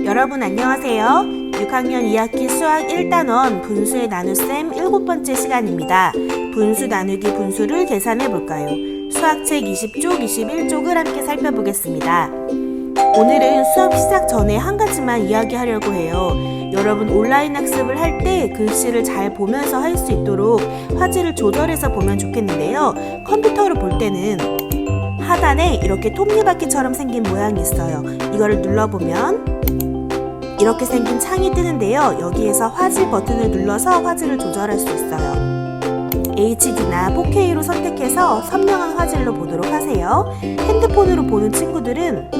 여러분 안녕하세요. 6학년 2학기 수학 1단원 분수의 나눗셈 7번째 시간입니다. 분수 나누기 분수를 계산해 볼까요? 수학책 20쪽, 21쪽을 함께 살펴보겠습니다. 오늘은 수업 시작 전에 한 가지만 이야기하려고 해요. 여러분 온라인 학습을 할 때 글씨를 잘 보면서 할 수 있도록 화질을 조절해서 보면 좋겠는데요. 컴퓨터로 볼 때는 하단에 이렇게 톱니바퀴처럼 생긴 모양이 있어요. 이거를 눌러보면 이렇게 생긴 창이 뜨는데요. 여기에서 화질 버튼을 눌러서 화질을 조절할 수 있어요. HD나 4K로 선택해서 선명한 화질로 보도록 하세요. 핸드폰으로 보는 친구들은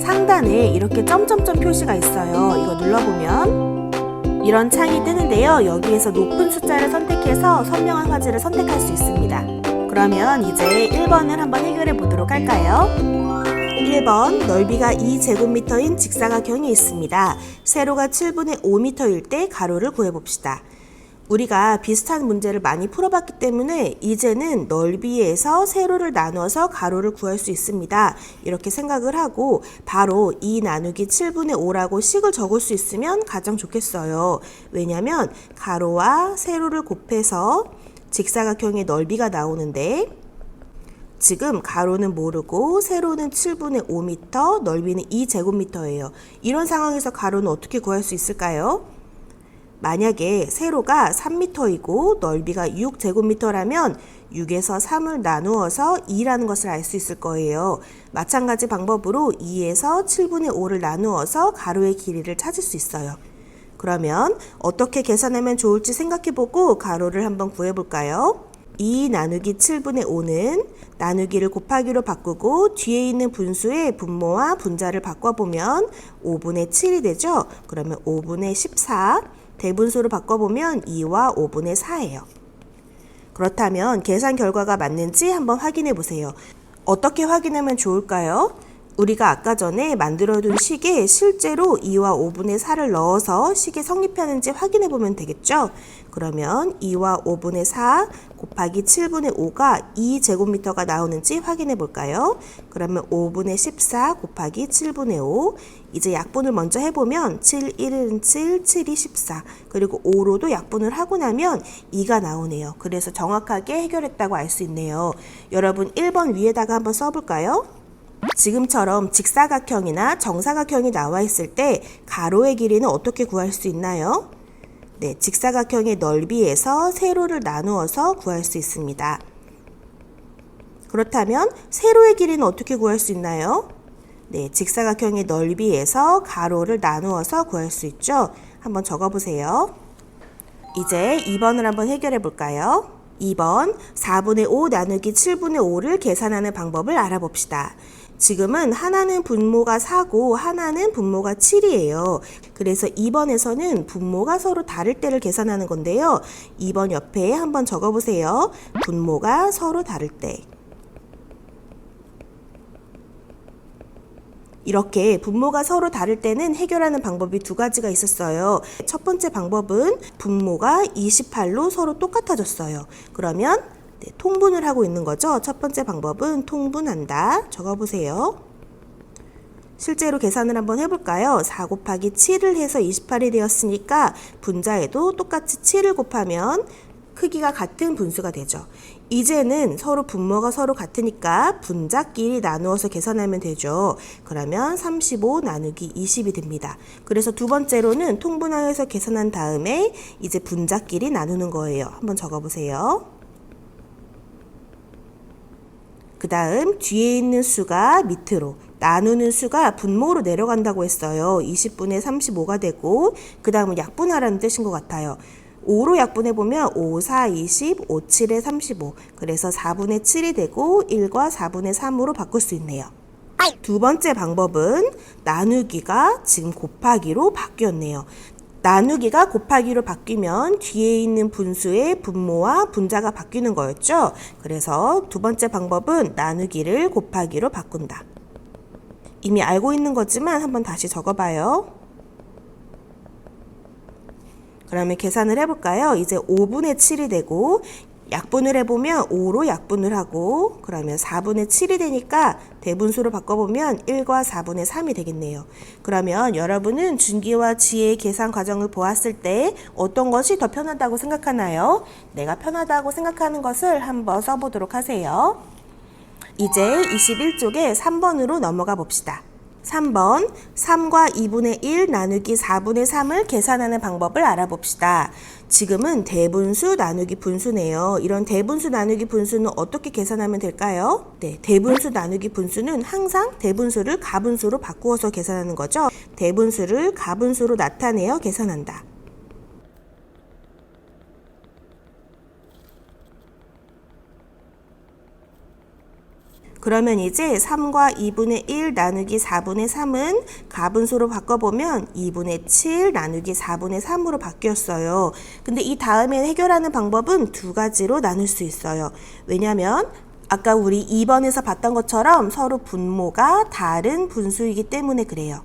상단에 이렇게 점점점 표시가 있어요. 이거 눌러보면 이런 창이 뜨는데요. 여기에서 높은 숫자를 선택해서 선명한 화질을 선택할 수 있습니다. 그러면 이제 1번을 한번 해결해 보도록 할까요? 1번, 넓이가 2제곱미터인 직사각형이 있습니다. 세로가 7분의 5m일 때 가로를 구해봅시다. 우리가 비슷한 문제를 많이 풀어봤기 때문에 이제는 넓이에서 세로를 나눠서 가로를 구할 수 있습니다. 이렇게 생각을 하고 바로 2 나누기 7분의 5라고 식을 적을 수 있으면 가장 좋겠어요. 왜냐하면 가로와 세로를 곱해서 직사각형의 넓이가 나오는데 지금 가로는 모르고 세로는 7분의 5m, 넓이는 2제곱미터예요. 이런 상황에서 가로는 어떻게 구할 수 있을까요? 만약에 세로가 3m이고 넓이가 6제곱미터라면 6에서 3을 나누어서 2라는 것을 알 수 있을 거예요. 마찬가지 방법으로 2에서 7분의 5를 나누어서 가로의 길이를 찾을 수 있어요. 그러면 어떻게 계산하면 좋을지 생각해보고 가로를 한번 구해볼까요? 2 나누기 7분의 5는 나누기를 곱하기로 바꾸고 뒤에 있는 분수의 분모와 분자를 바꿔보면 5분의 7이 되죠? 그러면 5분의 14, 대분수로 바꿔보면 2와 5분의 4예요. 그렇다면 계산 결과가 맞는지 한번 확인해 보세요. 어떻게 확인하면 좋을까요? 우리가 아까 전에 만들어둔 식에 실제로 2와 5분의 4를 넣어서 식이 성립하는지 확인해 보면 되겠죠? 그러면 2와 5분의 4 곱하기 7분의 5가 2제곱미터가 나오는지 확인해 볼까요? 그러면 5분의 14 곱하기 7분의 5 이제 약분을 먼저 해보면 7, 1은 7, 7이 14 그리고 5로도 약분을 하고 나면 2가 나오네요. 그래서 정확하게 해결했다고 알 수 있네요. 여러분 1번 위에다가 한번 써볼까요? 지금처럼 직사각형이나 정사각형이 나와 있을 때 가로의 길이는 어떻게 구할 수 있나요? 네, 직사각형의 넓이에서 세로를 나누어서 구할 수 있습니다. 그렇다면 세로의 길이는 어떻게 구할 수 있나요? 네, 직사각형의 넓이에서 가로를 나누어서 구할 수 있죠. 한번 적어보세요. 이제 2번을 한번 해결해 볼까요? 2번 4분의 5 나누기 7분의 5를 계산하는 방법을 알아봅시다. 지금은 하나는 분모가 4고 하나는 분모가 7이에요. 그래서 2번에서는 분모가 서로 다를 때를 계산하는 건데요. 2번 옆에 한번 적어보세요. 분모가 서로 다를 때. 이렇게 분모가 서로 다를 때는 해결하는 방법이 두 가지가 있었어요. 첫 번째 방법은 분모가 28로 서로 똑같아졌어요. 그러면 통분을 하고 있는 거죠. 첫 번째 방법은 통분한다. 적어보세요. 실제로 계산을 한번 해볼까요? 4 곱하기 7을 해서 28이 되었으니까 분자에도 똑같이 7을 곱하면 크기가 같은 분수가 되죠. 이제는 서로 분모가 서로 같으니까 분자끼리 나누어서 계산하면 되죠. 그러면 35 나누기 20이 됩니다. 그래서 두 번째로는 통분하여서 계산한 다음에 이제 분자끼리 나누는 거예요. 한번 적어보세요. 그 다음 뒤에 있는 수가 밑으로 나누는 수가 분모로 내려간다고 했어요. 20분의 35가 되고 그 다음은 약분하라는 뜻인 것 같아요. 5로 약분해보면 5, 4, 20, 5, 7에 35 그래서 4분의 7이 되고 1과 4분의 3으로 바꿀 수 있네요. 두 번째 방법은 나누기가 지금 곱하기로 바뀌었네요. 나누기가 곱하기로 바뀌면 뒤에 있는 분수의 분모와 분자가 바뀌는 거였죠. 그래서 두 번째 방법은 나누기를 곱하기로 바꾼다. 이미 알고 있는 거지만 한번 다시 적어봐요. 그러면 계산을 해볼까요? 이제 5분의 7이 되고 약분을 해보면 5로 약분을 하고 그러면 4분의 7이 되니까 대분수로 바꿔보면 1과 4분의 3이 되겠네요. 그러면 여러분은 준기와 지혜의 계산 과정을 보았을 때 어떤 것이 더 편하다고 생각하나요? 내가 편하다고 생각하는 것을 한번 써보도록 하세요. 이제 21쪽에 3번으로 넘어가 봅시다. 3번 3과 2분의 1 나누기 4분의 3을 계산하는 방법을 알아봅시다. 지금은 대분수 나누기 분수네요. 이런 대분수 나누기 분수는 어떻게 계산하면 될까요? 네, 대분수 나누기 분수는 항상 대분수를 가분수로 바꾸어서 계산하는 거죠. 대분수를 가분수로 나타내어 계산한다. 그러면 이제 3과 2분의 1 나누기 4분의 3은 가분수로 바꿔보면 2분의 7 나누기 4분의 3으로 바뀌었어요. 근데 이 다음에 해결하는 방법은 두 가지로 나눌 수 있어요. 왜냐면 아까 우리 2번에서 봤던 것처럼 서로 분모가 다른 분수이기 때문에 그래요.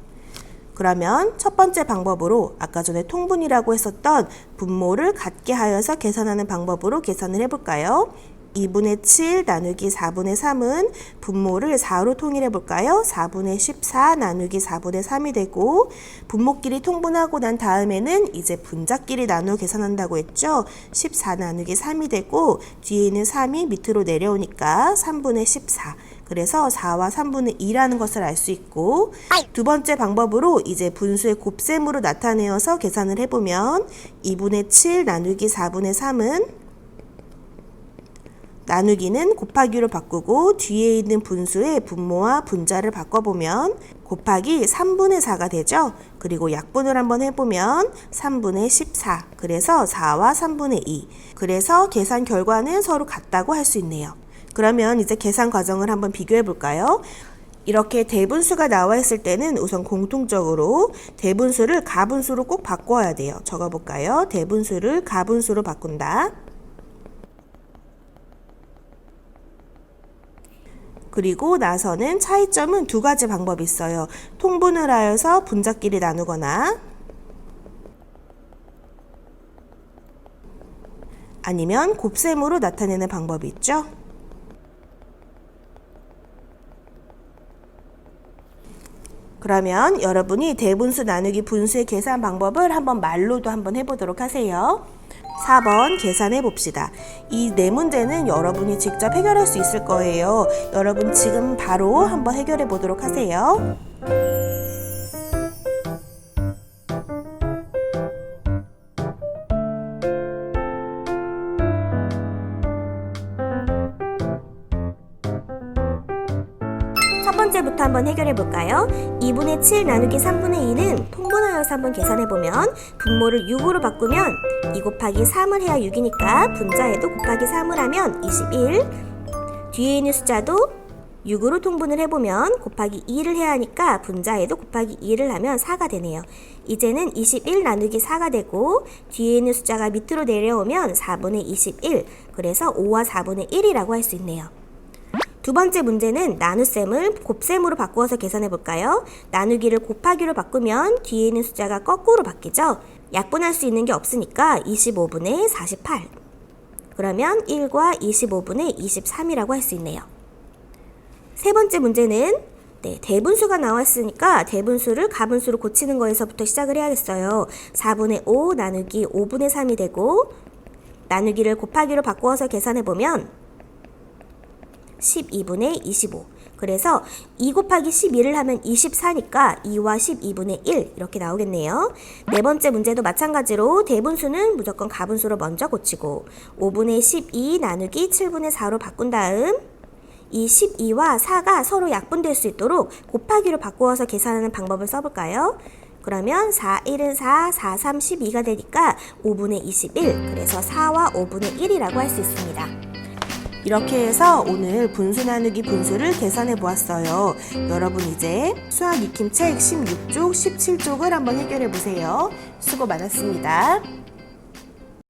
그러면 첫 번째 방법으로 아까 전에 통분이라고 했었던 분모를 같게 하여서 계산하는 방법으로 계산을 해볼까요? 2분의 7 나누기 4분의 3은 분모를 4로 통일해 볼까요? 4분의 14 나누기 4분의 3이 되고 분모끼리 통분하고 난 다음에는 이제 분자끼리 나누어 계산한다고 했죠? 14 나누기 3이 되고 뒤에 있는 3이 밑으로 내려오니까 3분의 14 그래서 4와 3분의 2라는 것을 알 수 있고 두 번째 방법으로 이제 분수의 곱셈으로 나타내어서 계산을 해보면 2분의 7 나누기 4분의 3은 나누기는 곱하기로 바꾸고 뒤에 있는 분수의 분모와 분자를 바꿔보면 곱하기 3분의 4가 되죠. 그리고 약분을 한번 해보면 3분의 14 그래서 4와 3분의 2 그래서 계산 결과는 서로 같다고 할 수 있네요. 그러면 이제 계산 과정을 한번 비교해 볼까요? 이렇게 대분수가 나와 있을 때는 우선 공통적으로 대분수를 가분수로 꼭 바꿔야 돼요. 적어볼까요? 대분수를 가분수로 바꾼다. 그리고 나서는 차이점은 두 가지 방법이 있어요. 통분을 하여서 분자끼리 나누거나 아니면 곱셈으로 나타내는 방법이 있죠. 그러면 여러분이 대분수 나누기 분수의 계산 방법을 한번 말로도 한번 해보도록 하세요. 4번 계산해 봅시다. 이 네 문제는 여러분이 직접 해결할 수 있을 거예요. 여러분 지금 바로 한번 해결해 보도록 하세요. 첫 번째부터 한번 해결해 볼까요? 2분의 7 나누기 3분의 2는 통분하여서 한번 계산해 보면 분모를 6으로 바꾸면 2 곱하기 3을 해야 6이니까 분자에도 곱하기 3을 하면 21 뒤에 있는 숫자도 6으로 통분을 해보면 곱하기 2를 해야 하니까 분자에도 곱하기 2를 하면 4가 되네요. 이제는 21 나누기 4가 되고 뒤에 있는 숫자가 밑으로 내려오면 4분의 21 그래서 5와 4분의 1이라고 할 수 있네요. 두 번째 문제는 나눗셈을 곱셈으로 바꾸어서 계산해 볼까요? 나누기를 곱하기로 바꾸면 뒤에 있는 숫자가 거꾸로 바뀌죠? 약분할 수 있는 게 없으니까 25분의 48 그러면 1과 25분의 23이라고 할 수 있네요. 세 번째 문제는 대분수가 나왔으니까 대분수를 가분수로 고치는 거에서부터 시작을 해야겠어요. 4분의 5 나누기 5분의 3이 되고 나누기를 곱하기로 바꾸어서 계산해 보면 12분의 25 그래서 2 곱하기 12를 하면 24니까 2와 12분의 1 이렇게 나오겠네요. 네 번째 문제도 마찬가지로 대분수는 무조건 가분수로 먼저 고치고 5분의 12 나누기 7분의 4로 바꾼 다음 이 12와 4가 서로 약분될 수 있도록 곱하기로 바꾸어서 계산하는 방법을 써볼까요? 그러면 4, 1은 4, 4, 3, 12가 되니까 5분의 21 그래서 4와 5분의 1이라고 할 수 있습니다. 이렇게 해서 오늘 분수 나누기 분수를 계산해 보았어요. 여러분 이제 수학 익힘책 16쪽, 17쪽을 한번 해결해 보세요. 수고 많았습니다.